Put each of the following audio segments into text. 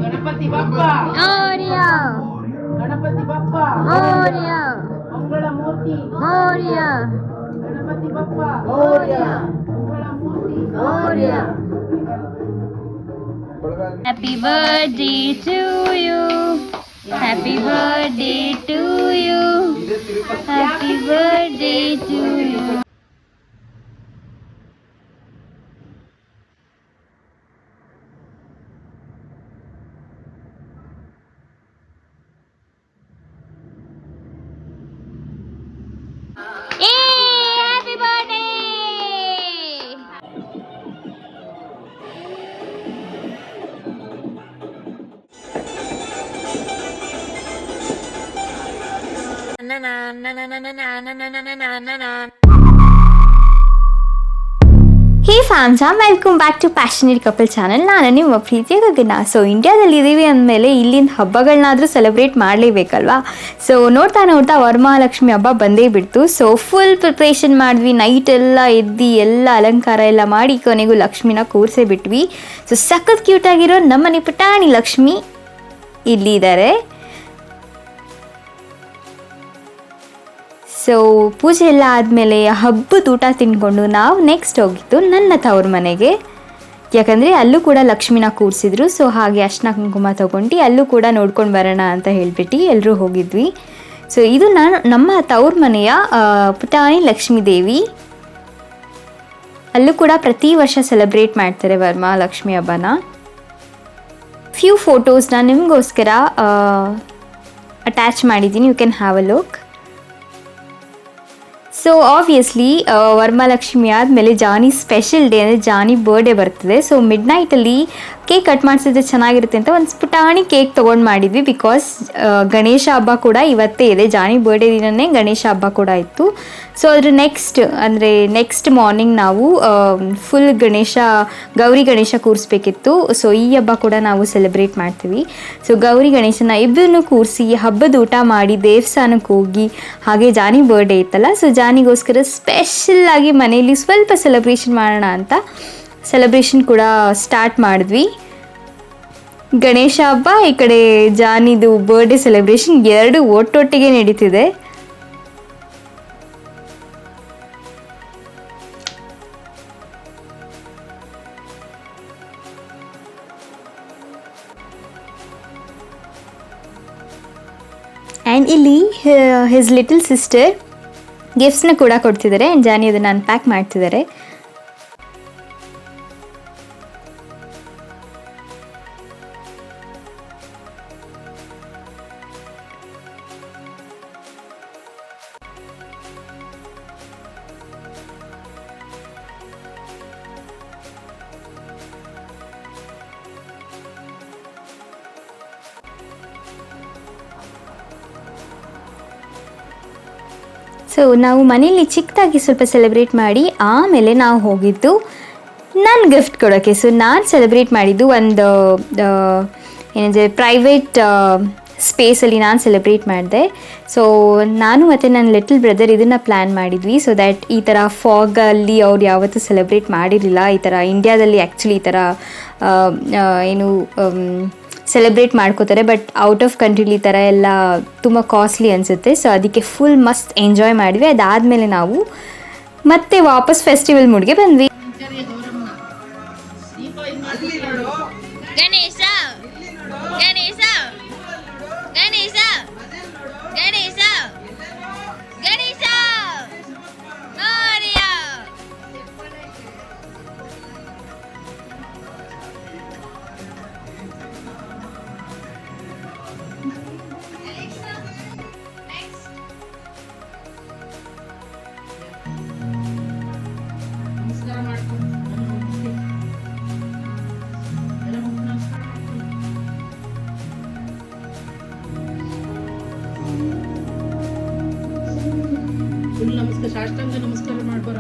Ganpati Bappa Morya, Ganpati Bappa Morya, Mangal Murti Morya, Ganpati Bappa Morya, Mangal Murti Morya. Happy birthday to you. Happy birthday to you. Happy birthday to you. Happy birthday! Hey ಫ್ಯಾಮ್ಸಾ, welcome back to passionate couple channel. ನಾನು ನಿಮ್ಮ ಪ್ರೀತಿಯ ಗಗನ. So ಇಂಡಿಯಾದಲ್ಲಿ ಇದ್ದೀವಿ ಅಂದಮೇಲೆ ಇಲ್ಲಿನ ಹಬ್ಬಗಳನ್ನಾದರೂ ಸೆಲೆಬ್ರೇಟ್ ಮಾಡಲೇಬೇಕಲ್ವಾ. ಸೊ ನೋಡ್ತಾ ನೋಡ್ತಾ ವರಮಹಾಲಕ್ಷ್ಮಿ ಹಬ್ಬ ಬಂದೇ ಬಿಡ್ತು. ಸೊ ಫುಲ್ ಪ್ರಿಪ್ರೇಷನ್ ಮಾಡಿದ್ವಿ. ನೈಟ್ ಎಲ್ಲ ಎದ್ದು ಎಲ್ಲ ಅಲಂಕಾರ ಎಲ್ಲ ಮಾಡಿ ಕೊನೆಗೂ ಲಕ್ಷ್ಮಿನ ಕೂರಿಸೇ ಬಿಟ್ವಿ. ಸೊ ಸಖತ್ ಕ್ಯೂಟಾಗಿರೋ ನಮ್ಮನೆ ಪುಟಾಣಿ ಲಕ್ಷ್ಮಿ ಇಲ್ಲಿ ಇದ್ದಾರೆ. ಸೊ ಪೂಜೆ ಎಲ್ಲ ಆದಮೇಲೆ ಹಬ್ಬದ ಊಟ ತಿಂದ್ಕೊಂಡು ನಾವು ನೆಕ್ಸ್ಟ್ ಹೋಗಿದ್ದು ನನ್ನ ತವ್ರ ಮನೆಗೆ. ಯಾಕಂದರೆ ಅಲ್ಲೂ ಕೂಡ ಲಕ್ಷ್ಮಿನ ಕೂರಿಸಿದ್ರು. ಸೊ ಹಾಗೆ ಅರ್ಶಿನ ಕುಂಕುಮ ತೊಗೊಂಡು ಅಲ್ಲೂ ಕೂಡ ನೋಡ್ಕೊಂಡು ಬರೋಣ ಅಂತ ಹೇಳ್ಬಿಟ್ಟು ಎಲ್ಲರೂ ಹೋಗಿದ್ವಿ. ಸೊ ಇದು ನಮ್ಮ ತವ್ರ ಮನೆಯ ಪುಟಾಣಿ ಲಕ್ಷ್ಮೀ ದೇವಿ. ಅಲ್ಲೂ ಕೂಡ ಪ್ರತಿ ವರ್ಷ ಸೆಲೆಬ್ರೇಟ್ ಮಾಡ್ತಾರೆ ವರಮಹಾಲಕ್ಷ್ಮಿ ಹಬ್ಬನ. ಫ್ಯೂ ಫೋಟೋಸ್ನ ನಿಮಗೋಸ್ಕರ ಅಟ್ಯಾಚ್ ಮಾಡಿದ್ದೀನಿ. You can have a look. So obviously Varamahalakshmi ಆದಮೇಲೆ ಜಾನಿ ಸ್ಪೆಷಲ್ ಡೇ ಅಂದರೆ ಜಾನಿ ಬರ್ಡೇ ಬರ್ತದೆ. ಸೊ ಮಿಡ್ ನೈಟಲ್ಲಿ ಕೇಕ್ ಕಟ್ ಮಾಡಿಸಿದ್ರೆ ಚೆನ್ನಾಗಿರುತ್ತೆ ಅಂತ ಒಂದು ಪುಟಾಣಿ ಕೇಕ್ ತೊಗೊಂಡು ಮಾಡಿದ್ವಿ. ಬಿಕಾಸ್ ಗಣೇಶ ಹಬ್ಬ ಕೂಡ ಇವತ್ತೇ ಇದೆ. ಜಾನಿ ಬರ್ಡೇ ದಿನವೇ ಗಣೇಶ ಹಬ್ಬ ಕೂಡ ಇತ್ತು. ಸೊ ಅದ್ರ ನೆಕ್ಸ್ಟ್ ಮಾರ್ನಿಂಗ್ ನಾವು ಫುಲ್ ಗೌರಿ ಗಣೇಶ ಕೂರಿಸ್ಬೇಕಿತ್ತು. ಸೊ ಈ ಹಬ್ಬ ಕೂಡ ನಾವು ಸೆಲೆಬ್ರೇಟ್ ಮಾಡ್ತೀವಿ. ಸೊ ಗೌರಿ ಗಣೇಶನ ಇಬ್ಬರನ್ನು ಕೂರಿಸಿ ಹಬ್ಬದ ಊಟ ಮಾಡಿ ದೇವಸ್ಥಾನಕ್ಕೆ ಹೋಗಿ ಹಾಗೆ ಜಾನಿ ಬರ್ಡೇ ಇತ್ತಲ್ಲ, ಸೊ ಜಾನಿಗೋಸ್ಕರ ಸ್ಪೆಷಲ್ಲಾಗಿ ಮನೆಯಲ್ಲಿ ಸ್ವಲ್ಪ ಸೆಲೆಬ್ರೇಷನ್ ಮಾಡೋಣ ಅಂತ ಸೆಲೆಬ್ರೇಷನ್ ಕೂಡ ಸ್ಟಾರ್ಟ್ ಮಾಡಿದ್ವಿ. ಗಣೇಶ ಹಬ್ಬ ಈ ಕಡೆ ಜಾನಿದು ಬರ್ಡೇ ಸೆಲೆಬ್ರೇಷನ್ ಎರಡು ಒಟ್ಟೊಟ್ಟಿಗೆ ನಡೀತಿದೆ. ಆ್ಯಂಡ್ ಇಲ್ಲಿ ಹಿಸ್ ಲಿಟಲ್ ಸಿಸ್ಟರ್ ಗಿಫ್ಟ್ಸ್ನ ಕೂಡ ಕೊಡ್ತಿದ್ದಾರೆ. ಆ್ಯಂಡ್ ಜಾನಿ ಅದನ್ನು ಅನ್ಪ್ಯಾಕ್ ಮಾಡ್ತಿದ್ದಾರೆ. ಸೊ ನಾವು ಮನೇಲಿ ಚಿಕ್ಕದಾಗಿ ಸ್ವಲ್ಪ ಸೆಲೆಬ್ರೇಟ್ ಮಾಡಿ ಆಮೇಲೆ ನಾವು ಹೋಗಿದ್ದು ನಾನು ಗಿಫ್ಟ್ ಕೊಡೋಕ್ಕೆ. ಸೊ ನಾನು ಸೆಲೆಬ್ರೇಟ್ ಮಾಡಿದ್ದು ಒಂದು ಏನಂದರೆ ಪ್ರೈವೇಟ್ ಸ್ಪೇಸಲ್ಲಿ ನಾನು ಸೆಲೆಬ್ರೇಟ್ ಮಾಡಿದೆ. ಸೊ ನಾನು ಮತ್ತು ನನ್ನ ಲಿಟಲ್ ಬ್ರದರ್ ಇದನ್ನು ಪ್ಲ್ಯಾನ್ ಮಾಡಿದ್ವಿ. ಸೊ ದ್ಯಾಟ್ ಈ ಥರ ಫಾಗಲ್ಲಿ ಅವ್ರು ಯಾವತ್ತೂ ಸೆಲೆಬ್ರೇಟ್ ಮಾಡಿರಲಿಲ್ಲ. ಈ ಥರ ಇಂಡಿಯಾದಲ್ಲಿ ಆ್ಯಕ್ಚುಲಿ ಈ ಥರ ಸೆಲೆಬ್ರೇಟ್ ಮಾಡ್ಕೋತಾರೆ. ಬಟ್ ಔಟ್ ಆಫ್ ಕಂಟ್ರಿಲಿ ಈ ಥರ ಎಲ್ಲ ತುಂಬ ಕಾಸ್ಟ್ಲಿ ಅನಿಸುತ್ತೆ. ಸೊ ಅದಕ್ಕೆ ಫುಲ್ ಮಸ್ತ್ ಎಂಜಾಯ್ ಮಾಡಿದ್ವಿ. ಅದಾದಮೇಲೆ ನಾವು ಮತ್ತೆ ವಾಪಸ್ ಫೆಸ್ಟಿವಲ್ ಮೂಡ್ಗೆ ಬಂದ್ವಿ. ಗಣೇಶ ಗಣೇಶ ಗಣೇಶ ಗಣೇಶ ಗಣೇಶ ನಮಸ್ಕಾರ, ಸಾಷ್ಟಾಂಗ ನಮಸ್ಕಾರ ಮಾಡ್ಬಾರ.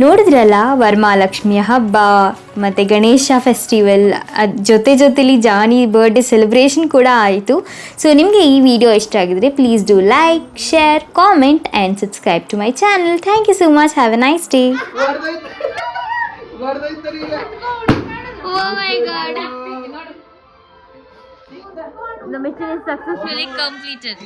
ನೋಡಿದ್ರಲ್ಲ ವರಮಹಾಲಕ್ಷ್ಮಿಯ ಹಬ್ಬ ಮತ್ತು ಗಣೇಶ ಫೆಸ್ಟಿವಲ್ ಜೊತೆಲಿ ಜಾನಿ ಬರ್ಡೇ ಸೆಲೆಬ್ರೇಷನ್ ಕೂಡ ಆಯಿತು. ಸೊ ನಿಮಗೆ ಈ ವಿಡಿಯೋ ಇಷ್ಟ ಆಗಿದ್ರೆ please do like, share, comment and subscribe to my channel. Thank you so much. Have a nice day. Oh my God. The mission is successfully completed.